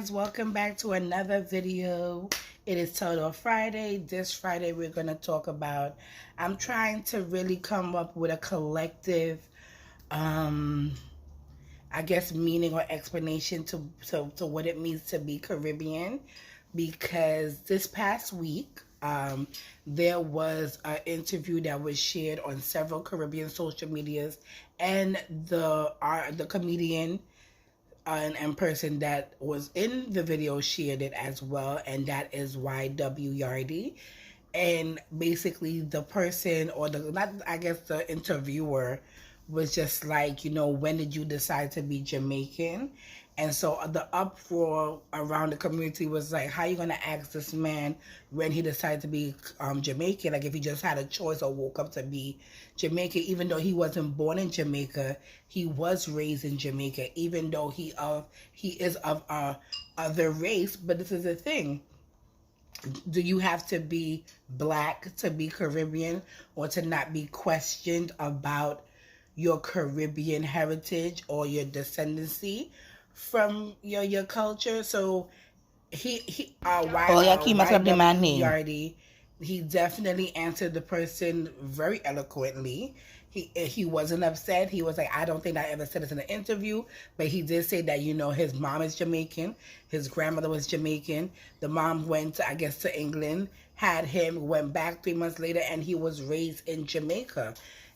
guys, welcome back to another video. It is Total Friday. This Friday we're going to talk about, I'm trying to really come up with a collective I guess meaning or explanation to what it means to be Caribbean, because this past week there was an interview that was shared on several Caribbean social medias, and the comedian and person that was in the video shared it as well, and that is WYardie. And basically the person, or the not I guess the interviewer, was just like, when did you decide to be Jamaican? And so the uproar around the community was like, how you gonna ask this man when he decided to be Jamaican? Like, if he just had a choice or woke up to be Jamaican, even though he wasn't born in Jamaica, he was raised in Jamaica. Even though he is of other race, but this is the thing: do you have to be black to be Caribbean, or to not be questioned about your Caribbean heritage or your descendancy from your culture? So Yardy, he definitely answered the person very eloquently. He wasn't upset. He was like, I don't think I ever said this in an interview, but he did say that, his mom is Jamaican, his grandmother was Jamaican. The mom went, I guess, to England, had him, went back 3 months later, and he was raised in Jamaica.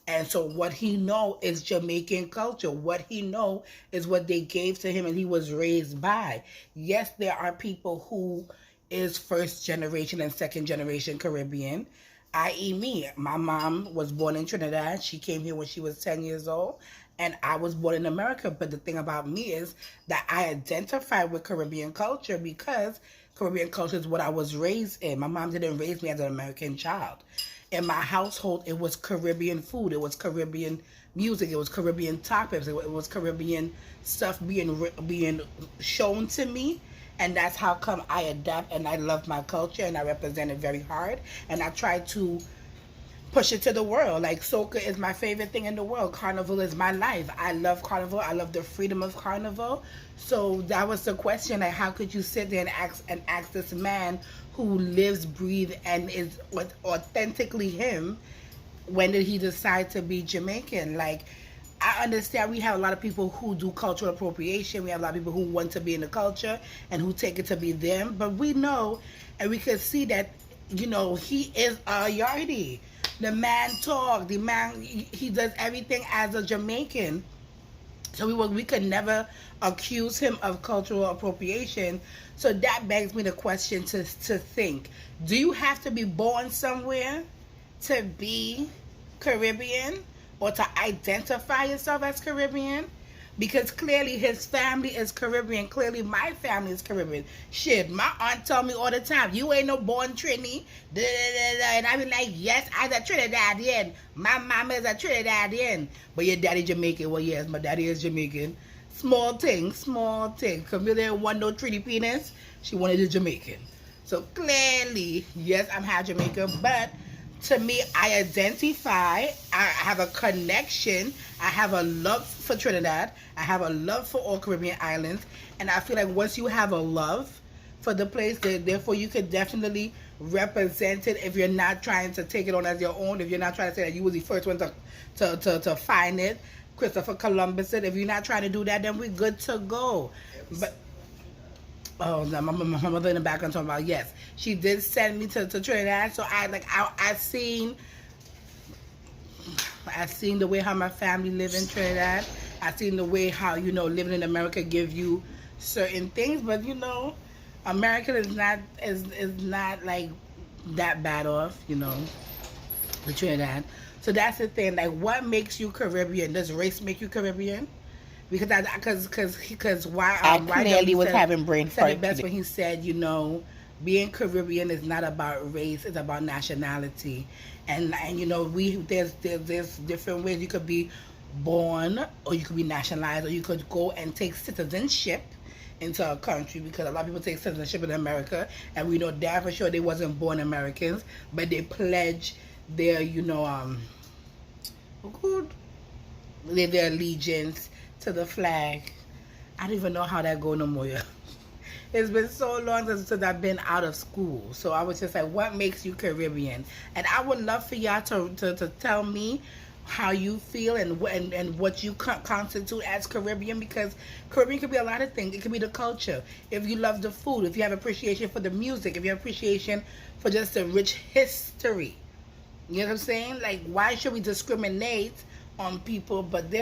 And so what he know is Jamaican culture. What he know is what they gave to him and he was raised by. Yes, there are people who is first generation and second generation Caribbean, i.e. me. My mom was born in Trinidad. She came here when she was 10 years old, and I was born in America. But the thing about me is that I identify with Caribbean culture because Caribbean culture is what I was raised in. My mom didn't raise me as an American child. In my household, it was Caribbean food, it was Caribbean music, it was Caribbean topics, it was Caribbean stuff being shown to me. And that's how come I adapt, and I love my culture, and I represent it very hard, and I try to push it to the world. Like, soca is my favorite thing in the world. Carnival is my life. I love Carnival. I love the freedom of Carnival. So that was the question, like, how could you sit there and ask this man who lives, breathes, and is authentically him, when did he decide to be Jamaican? Like, I understand we have a lot of people who do cultural appropriation. We have a lot of people who want to be in the culture and who take it to be them. But we know, and we can see that, he is a Yardie. The man talk. The man, he does everything as a Jamaican. So we could never accuse him of cultural appropriation. So that begs me the question to think: do you have to be born somewhere to be Caribbean, or to identify yourself as Caribbean? Because clearly his family is Caribbean. Clearly my family is Caribbean. Shit, my aunt told me all the time, you ain't no born Trini. Da, da, da, da. And I be like, yes, I'm a Trinidadian. My mama is a Trinidadian. But your daddy Jamaican. Well, yes, my daddy is Jamaican. Small thing, small thing. Camilla didn't want no Trini penis. She wanted a Jamaican. So clearly, yes, I'm half Jamaican, but to me, I identify, I have a connection, I have a love for Trinidad, I have a love for all Caribbean islands, and I feel like once you have a love for the place, therefore you could definitely represent it if you're not trying to take it on as your own, if you're not trying to say that you was the first one to find it, Christopher Columbus said. If you're not trying to do that, then we're good to go. But oh, no, my mother in the background talking about, yes, she did send me to Trinidad. So I seen the way how my family live in Trinidad. I seen the way how, living in America give you certain things, but America is not like that bad off, the Trinidad. So that's the thing. Like, what makes you Caribbean? Does race make you Caribbean? Because why I clearly was having brain fart. Said it best when he said, being Caribbean is not about race, it's about nationality. And there's different ways you could be born, or you could be nationalized, or you could go and take citizenship into a country, because a lot of people take citizenship in America, and we know damn for sure they wasn't born Americans, but they pledge their their allegiance to the flag. I don't even know how that go no more. It's been so long since I've been out of school. So I was just like, what makes you Caribbean? And I would love for y'all to tell me how you feel and what you constitute as Caribbean, because Caribbean could be a lot of things. It could be the culture. If you love the food, if you have appreciation for the music, if you have appreciation for just the rich history. You know what I'm saying? Like, why should we discriminate on people? But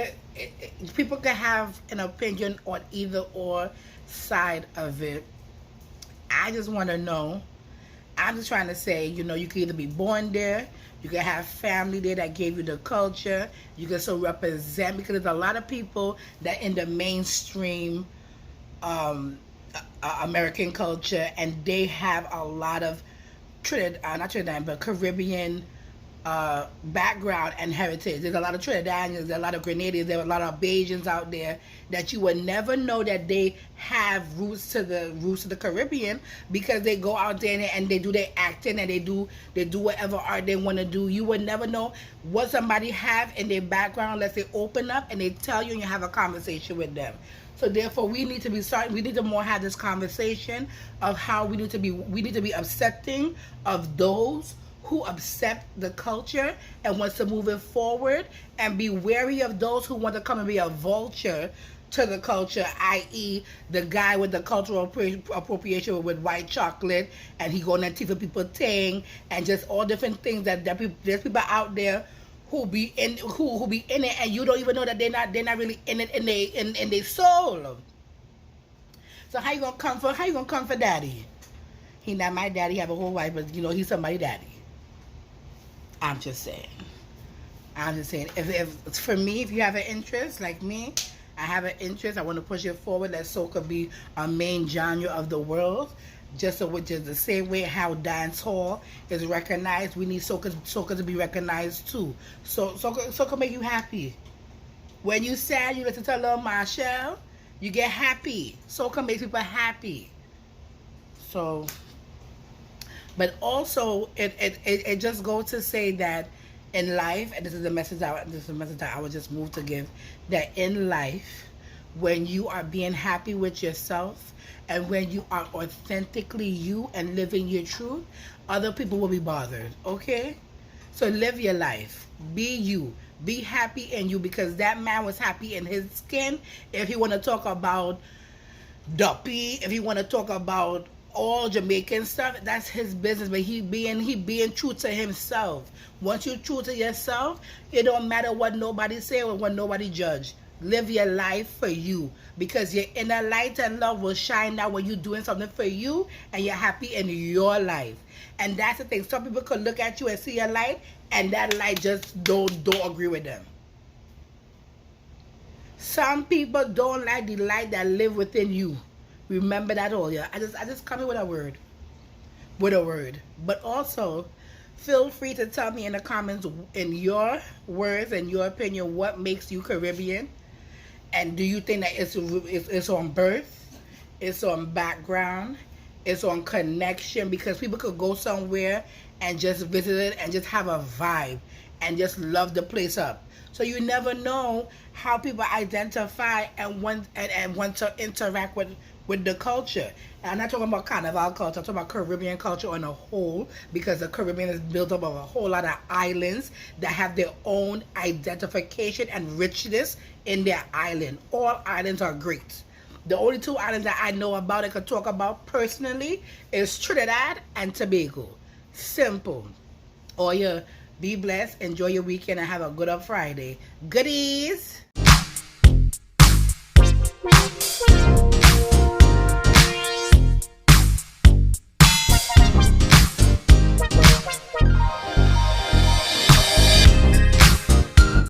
people can have an opinion on either or side of it. I just want to know. I'm just trying to say, you can either be born there, you can have family there that gave you the culture, you can still represent, because there's a lot of people that in the mainstream American culture, and they have a lot of not Trinidad, but Caribbean background and heritage. There's a lot of Trinidadians, there's a lot of Grenadians, there's a lot of Bajans out there that you would never know that they have roots to the Caribbean, because they go out there and they do their acting and they do whatever art they want to do. You would never know what somebody have in their background unless they open up and they tell you and you have a conversation with them. So therefore, we need to more have this conversation of how we need to be accepting of those who accept the culture and wants to move it forward, and be wary of those who want to come and be a vulture to the culture, i.e. the guy with the cultural appropriation with white chocolate, and he going to teach people thing and just all different things that there's people out there who be in it, and you don't even know that they're not really in it in their soul. So how you gonna come for daddy? He not my daddy, he have a whole wife, but he's somebody's daddy. I'm just saying. If for me, if you have an interest like me, I have an interest. I want to push it forward. That soca be a main genre of the world. Just which is the same way how dance hall is recognized. We need soca to be recognized too. So soca make you happy. When you sad, you listen to a little Marshall, you get happy. Soca makes people happy. So. But also, it just goes to say that in life, and this is the message that I would just move to give, that in life, when you are being happy with yourself, and when you are authentically you and living your truth, other people will be bothered, okay? So live your life. Be you. Be happy in you, because that man was happy in his skin. If you want to talk about duppy, if you want to talk about all Jamaican stuff, that's his business, but he being true to himself. Once you're true to yourself, it don't matter what nobody say or what nobody judge. Live your life for you, because your inner light and love will shine out when you're doing something for you and you're happy in your life. And that's the thing. Some people could look at you and see a light, and that light just don't agree with them. Some people don't like the light that live within you. Remember that all, yeah. I just come in with a word. But also, feel free to tell me in the comments, in your words and your opinion, what makes you Caribbean. And do you think that it's on birth, it's on background, it's on connection? Because people could go somewhere and just visit it and just have a vibe and just love the place up. So you never know how people identify and want to interact with the culture. And I'm not talking about carnival culture, I'm talking about Caribbean culture on a whole, because the Caribbean is built up of a whole lot of islands that have their own identification and richness in their island. All islands are great. The only two islands that I know about and could talk about personally is Trinidad and Tobago. Simple. Or you be blessed, enjoy your weekend, and have a good up Friday. Goodies!